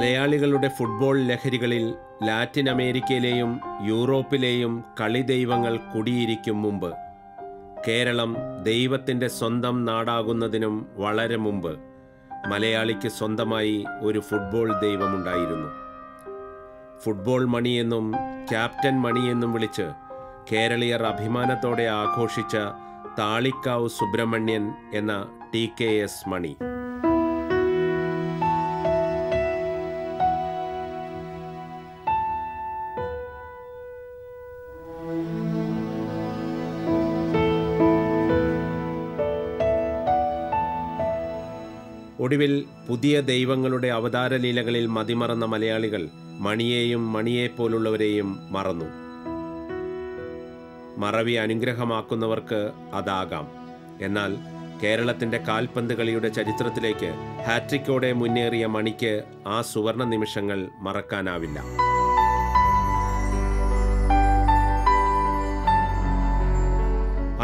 മലയാളികളുടെ football ലഹരികളിൽ Latin അമേരിക്കയിലെയും യൂറോപ്പിലെയും കളിദൈവങ്ങൾ കുടിയിരിക്കും മുമ്പ്, കേരളം ദൈവത്തിൻ്റെ സ്വന്തം നാടാകുന്നതിനും വളരെ മുമ്പ് മലയാളിക്ക് സ്വന്തമായി ഒരു ഫുട്ബോൾ ദൈവമുണ്ടായിരുന്നു. ഫുട്ബോൾ മണിയെന്നും ക്യാപ്റ്റൻ മണിയെന്നും വിളിച്ച് കേരളീയർ അഭിമാനത്തോടെ ആഘോഷിച്ച താളിക്കാവ് സുബ്രഹ്മണ്യൻ എന്ന TKS മണി. ഒടുവിൽ പുതിയ ദൈവങ്ങളുടെ അവതാരലീലകളിൽ മതിമറന്ന മലയാളികൾ മണിയെയും മണിയെപ്പോലുള്ളവരെയും മറന്നു. മറവി അനുഗ്രഹമാക്കുന്നവർക്ക് അതാകാം. എന്നാൽ കേരളത്തിൻ്റെ കാൽപന്ത് കളിയുടെ ചരിത്രത്തിലേക്ക് ഹാട്രിക്കോടെ മുന്നേറിയ മണിക്ക് ആ സുവർണ നിമിഷങ്ങൾ മറക്കാനാവില്ല.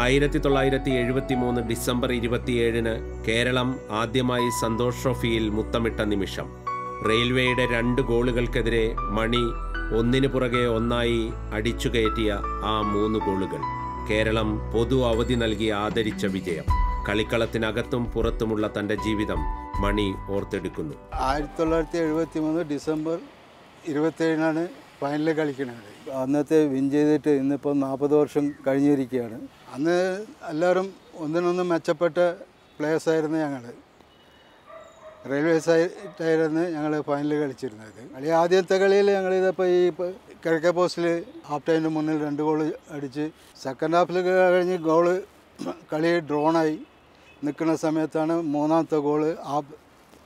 1973 ഡിസംബർ 27 കേരളം ആദ്യമായി സന്തോഷ് ട്രോഫിയിൽ മുത്തമിട്ട നിമിഷം. റെയിൽവേയുടെ 2 ഗോളുകൾക്കെതിരെ മണി ഒന്നിനു പുറകെ ഒന്നായി അടിച്ചുകയറ്റിയ ആ 3 ഗോളുകൾ കേരളം പൊതു അവധി നൽകി ആദരിച്ച വിജയം. കളിക്കളത്തിനകത്തും പുറത്തുമുള്ള തൻ്റെ ജീവിതം മണി ഓർത്തെടുക്കുന്നു. 1973 ഡിസംബർ 27 ഫൈനലിൽ കളിക്കുന്നത്. അന്നത്തെ വിൻ ചെയ്തിട്ട് ഇന്നിപ്പോൾ 40 വർഷം കഴിഞ്ഞിരിക്കുകയാണ്. അന്ന് എല്ലാവരും ഒന്നിനൊന്നും മെച്ചപ്പെട്ട പ്ലേയേഴ്സായിരുന്നു. ഞങ്ങൾ റെയിൽവേ സൈറ്റായിരുന്നു ഞങ്ങൾ ഫൈനൽ കളിച്ചിരുന്നത്. ആദ്യത്തെ കളിയിൽ ഞങ്ങളിതിപ്പോൾ ഈ കിഴക്കേ പോസ്റ്റിൽ ഹാഫ് ടൈമിന് മുന്നിൽ 2 ഗോൾ അടിച്ച് സെക്കൻഡ് ഹാഫിൽ കഴിഞ്ഞ് കളി ഡ്രോണായി നിൽക്കുന്ന സമയത്താണ് 3ാമത്തെ ഗോള്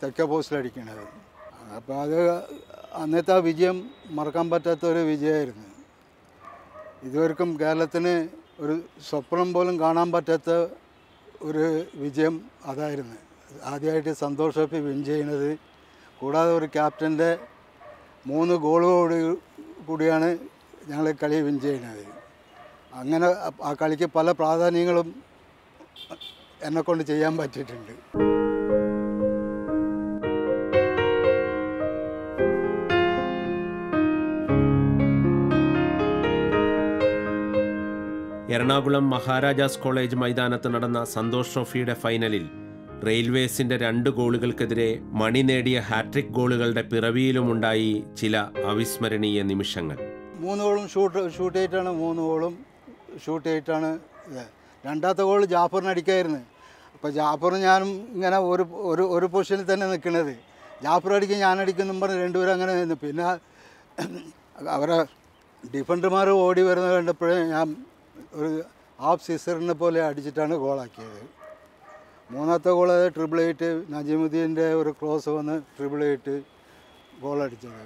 തെക്കേ പോസ്റ്റിൽ അടിക്കുന്നത്. അപ്പോൾ അത് അന്നത്തെ ആ വിജയം മറക്കാൻ പറ്റാത്ത ഒരു വിജയമായിരുന്നു. ഇതുവരെക്കും കേരളത്തിന് ഒരു സ്വപ്നം പോലും കാണാൻ പറ്റാത്ത ഒരു വിജയം അതായിരുന്നു. ആദ്യമായിട്ട് സന്തോഷ് ട്രോഫി വിൻ ചെയ്യുന്നത്, കൂടാതെ ഒരു ക്യാപ്റ്റൻ്റെ 3 ഗോളോട് കൂടിയാണ് ഞങ്ങൾ കളി വിൻ ചെയ്യുന്നത്. അങ്ങനെ ആ കളിക്ക് പല പ്രാധാന്യങ്ങളും എന്നെക്കൊണ്ട് ചെയ്യാൻ പറ്റിയിട്ടുണ്ട്. എറണാകുളം മഹാരാജാസ് കോളേജ് മൈതാനത്ത് നടന്ന സന്തോഷ് ട്രോഫിയുടെ ഫൈനലിൽ റെയിൽവേസിൻ്റെ 2 ഗോളുകൾക്കെതിരെ മണി നേടിയ ഹാട്രിക് ഗോളുകളുടെ പിറവിയിലുമുണ്ടായി ചില അവിസ്മരണീയ നിമിഷങ്ങൾ. 3 ഗോളും ഷൂട്ട് ചെയ്തിട്ടാണ് 3 ഗോളും ഷൂട്ട് ചെയ്തിട്ടാണ്. 2ാമത്തെ ഗോൾ ജാഫറിന് അടിക്കായിരുന്നു. അപ്പോൾ ജാഫറും ഞാനും ഇങ്ങനെ ഒരു പൊസിഷനിൽ തന്നെ നിൽക്കുന്നത്. ജാഫർ അടിക്കും ഞാനടിക്കും പറഞ്ഞ് 2 പേരും അങ്ങനെ നിന്നു. പിന്നെ അവരെ ഡിഫൻഡർമാർ ഓടി വരുന്നത് കണ്ടപ്പോഴേ ഞാൻ ഒരു ഹാഫ് സിസറിനെ പോലെ അടിച്ചിട്ടാണ് ഗോളാക്കിയത്. 3ാമത്തെ ഗോൾ ട്രിപ്പിൾ 8 നജീമുദ്ദീൻ്റെ ഒരു ക്രോസ് വന്ന് ട്രിപ്പിൾ 8 ഗോളടിച്ചത്.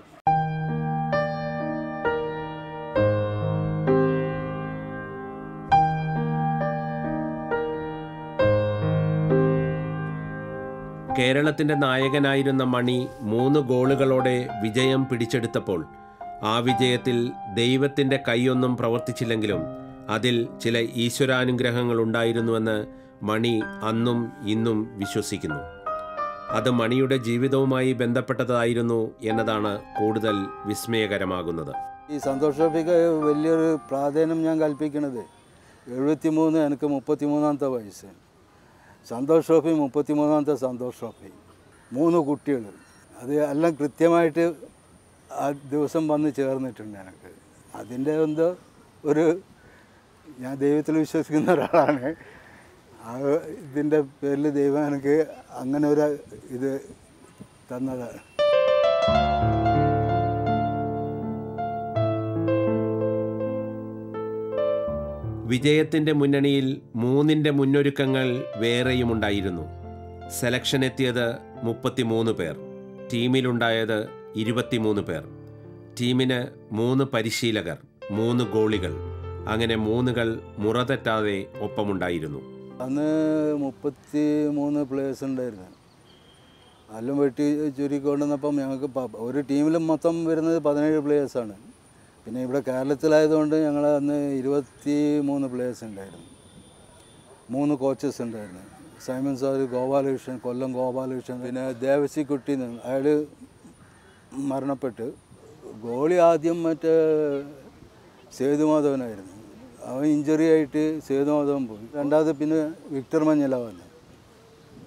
കേരളത്തിൻ്റെ നായകനായിരുന്ന മണി 3 ഗോളുകളോടെ വിജയം പിടിച്ചെടുത്തപ്പോൾ ആ വിജയത്തിൽ ദൈവത്തിൻ്റെ കൈയൊന്നും പ്രവർത്തിച്ചില്ലെങ്കിലും അതിൽ ചില ഈശ്വരാനുഗ്രഹങ്ങൾ ഉണ്ടായിരുന്നുവെന്ന് മണി അന്നും ഇന്നും വിശ്വസിക്കുന്നു. അത് മണിയുടെ ജീവിതവുമായി ബന്ധപ്പെട്ടതായിരുന്നു എന്നതാണ് കൂടുതൽ വിസ്മയകരമാകുന്നത്. ഈ സന്തോഷ് ട്രോഫിക്ക് വലിയൊരു പ്രാധാന്യം ഞാൻ കൽപ്പിക്കുന്നത് 73 എനിക്ക് 33ാമത്തെ വയസ്സ്. സന്തോഷ് ട്രോഫി 33ാമത്തെ സന്തോഷ് ട്രോഫി, 3 കുട്ടികൾ, അത് എല്ലാം കൃത്യമായിട്ട് ആ ദിവസം വന്ന് ചേർന്നിട്ടുണ്ട് എനിക്ക്. അതിൻ്റെ എന്തോ ഞാൻ ദൈവത്തിൽ വിശ്വസിക്കുന്ന ഒരാളാണ്. ഇതിൻ്റെ പേരിൽ ദൈവം എനിക്ക് അങ്ങനെ ഒരു ഇത് തന്നതാണ്. വിജയത്തിൻ്റെ മുന്നണിയിൽ 3ൻ്റെ മുന്നൊരുക്കങ്ങൾ വേറെയുമുണ്ടായിരുന്നു. സെലക്ഷൻ എത്തിയത് 33 പേർ, ടീമിലുണ്ടായത് 23 പേർ. ടീമിന് 3 പരിശീലകർ, 3 ഗോളികൾ, അങ്ങനെ 3 മുറതെറ്റാതെ ഒപ്പമുണ്ടായിരുന്നു. അന്ന് 33 പ്ലേയേഴ്സ് ഉണ്ടായിരുന്നു. എല്ലാം വെട്ടി ചുരുക്കൊണ്ടുവന്നപ്പം ഞങ്ങൾക്ക് ഒരു ടീമിലും മൊത്തം വരുന്നത് 17 പ്ലേയേഴ്സാണ്. പിന്നെ ഇവിടെ കേരളത്തിലായതുകൊണ്ട് ഞങ്ങൾ അന്ന് 23 പ്ലേയേഴ്സ് ഉണ്ടായിരുന്നു. 3 കോച്ചസ് ഉണ്ടായിരുന്നു. സൈമൺ സാർ, ഗോപാലകൃഷ്ണൻ, കൊല്ലം ഗോപാലകൃഷ്ണൻ, പിന്നെ ദേവസി കുട്ടി, അയാൾ മരണപ്പെട്ട്. ഗോളി ആദ്യം മറ്റേ സേതുമാധവനായിരുന്നു. അവൻ ഇഞ്ചറി ആയിട്ട് സേതുമാധവൻ പോയി. രണ്ടാമത് പിന്നെ വിക്ടർ മഞ്ഞല വന്നത്,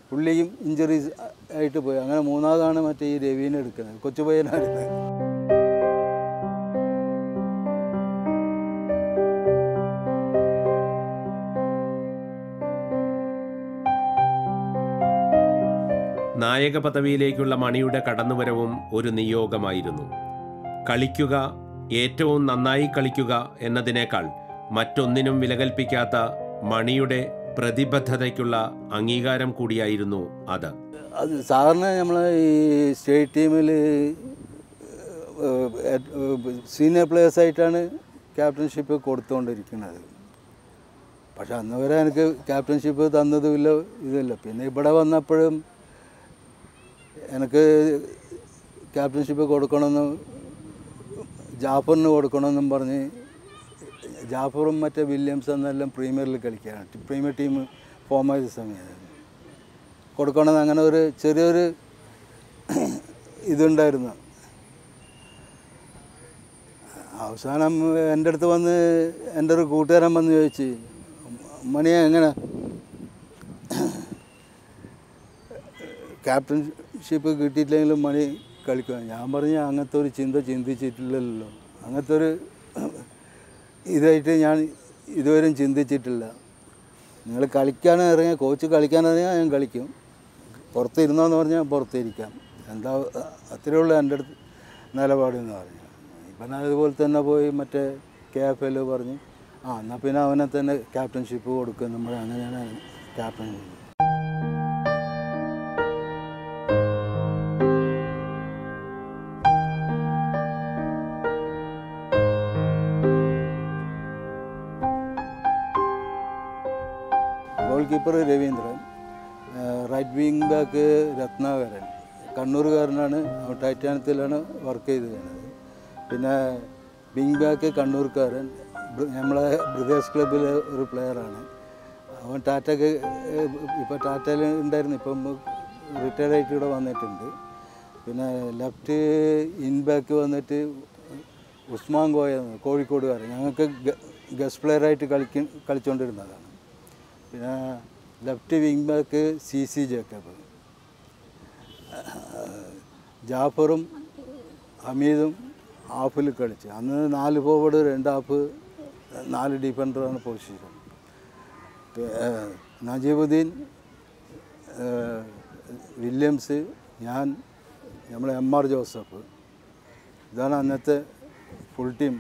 പുള്ളിയും ഇഞ്ചറീസ് ആയിട്ട് പോയി. അങ്ങനെ മൂന്നാമതാണ് മറ്റേ ഈ രവീനെ എടുക്കുന്നത്, കൊച്ചു പയ്യനായിരുന്നു. നായക പദവിയിലേക്കുള്ള മണിയുടെ കടന്നുവരവും ഒരു നിയോഗമായിരുന്നു. കളിക്കുക, ഏറ്റവും നന്നായി കളിക്കുക എന്നതിനേക്കാൾ മറ്റൊന്നിനും വിലകൽപ്പിക്കാത്ത മണിയുടെ പ്രതിബദ്ധതയ്ക്കുള്ള അംഗീകാരം കൂടിയായിരുന്നു അത്. സാധാരണ നമ്മൾ ഈ സ്റ്റേറ്റ് ടീമിൽ സീനിയർ പ്ലേയേഴ്സായിട്ടാണ് ക്യാപ്റ്റൻഷിപ്പ് കൊടുത്തുകൊണ്ടിരിക്കുന്നത്. പക്ഷെ അന്ന് വരെ എനിക്ക് ക്യാപ്റ്റൻഷിപ്പ് തന്നതുമില്ല, ഇതില്ല. പിന്നെ ഇവിടെ വന്നപ്പോഴും എനിക്ക് ക്യാപ്റ്റൻഷിപ്പ് കൊടുക്കണമെന്ന്, ജാഫറിന് കൊടുക്കണമെന്നും പറഞ്ഞ്, ജാഫറും മറ്റേ വില്യംസ് എന്നെല്ലാം പ്രീമിയറിൽ കളിക്കുകയാണ്. പ്രീമിയർ ടീം ഫോം ചെയ്ത സമയത്ത് കൊടുക്കണമെന്ന് അങ്ങനെ ഒരു ചെറിയൊരു ഇതുണ്ടായിരുന്നു. അവസാനം എൻ്റെ അടുത്ത് വന്ന് എൻ്റെ ഒരു കൂട്ടുകാരൻ വന്ന് ചോദിച്ച്, മണിയെ എങ്ങനെ ക്യാപ്റ്റൻഷിപ്പ് കിട്ടിയിട്ടില്ലെങ്കിലും മണി കളിക്കുക? ഞാൻ പറഞ്ഞ അങ്ങനത്തെ ഒരു ചിന്തിച്ചിട്ടില്ലല്ലോ, അങ്ങനത്തെ ഒരു ഇതായിട്ട് ഞാൻ ഇതുവരെയും ചിന്തിച്ചിട്ടില്ല. നിങ്ങൾ കളിക്കാൻ ഇറങ്ങിയാൽ, കോച്ച് കളിക്കാൻ ഇറങ്ങിയാൽ ഞാൻ കളിക്കും, പുറത്തിരുന്നോന്ന് പറഞ്ഞാൽ പുറത്തിരിക്കാം, എന്താ അത്രയേ ഉള്ളൂ എൻ്റെ അടുത്ത് നിലപാടെന്ന് പറഞ്ഞു. ഇപ്പം അതുപോലെ തന്നെ പോയി മറ്റേ KFL പറഞ്ഞ്, എന്നാൽ പിന്നെ അവനെ തന്നെ ക്യാപ്റ്റൻഷിപ്പ് കൊടുക്കും, നമ്മൾ അങ്ങനെയാണ് captain. Goalkeeper Raveendran, right wing back Ratnakaran, കണ്ണൂരുകാരനാണ്, ടൈറ്റാനത്തിലാണ് വർക്ക് ചെയ്ത് ചെയ്യുന്നത്. പിന്നെ വിങ് ബാക്ക് കണ്ണൂർക്കാരൻ, നമ്മളെ ബ്രദേഴ്സ് ക്ലബ്ബിലെ ഒരു പ്ലെയറാണ്. അവൻ ടാറ്റയ്ക്ക് ഇപ്പോൾ ടാറ്റയിൽ ഉണ്ടായിരുന്നു, ഇപ്പം റിട്ടയർഡായിട്ട് ഇവിടെ വന്നിട്ടുണ്ട്. പിന്നെ ലെഫ്റ്റ് ഇൻ ബാക്ക് വന്നിട്ട് ഉസ്മാൻ കോയ, കോഴിക്കോടുകാരൻ, ഞങ്ങൾക്ക് ഗസ്റ്റ് പ്ലെയറായിട്ട് കളിച്ചുകൊണ്ടിരുന്നതാണ്. പിന്നെ left wing back CC Jacob, ജാഫറും ഹമീദും ഹാഫിൽ കളിച്ച്. അന്ന് 4 ഫോർവേഡ് 2 ഹാഫ് 4 ഡിഫൻഡറാണ് പൊസിഷൻ. നജീബുദ്ദീൻ, വില്യംസ്, ഞാൻ, നമ്മളെ MR ജോസഫ്, ഇതാണ് അന്നത്തെ ഫുൾ ടീം.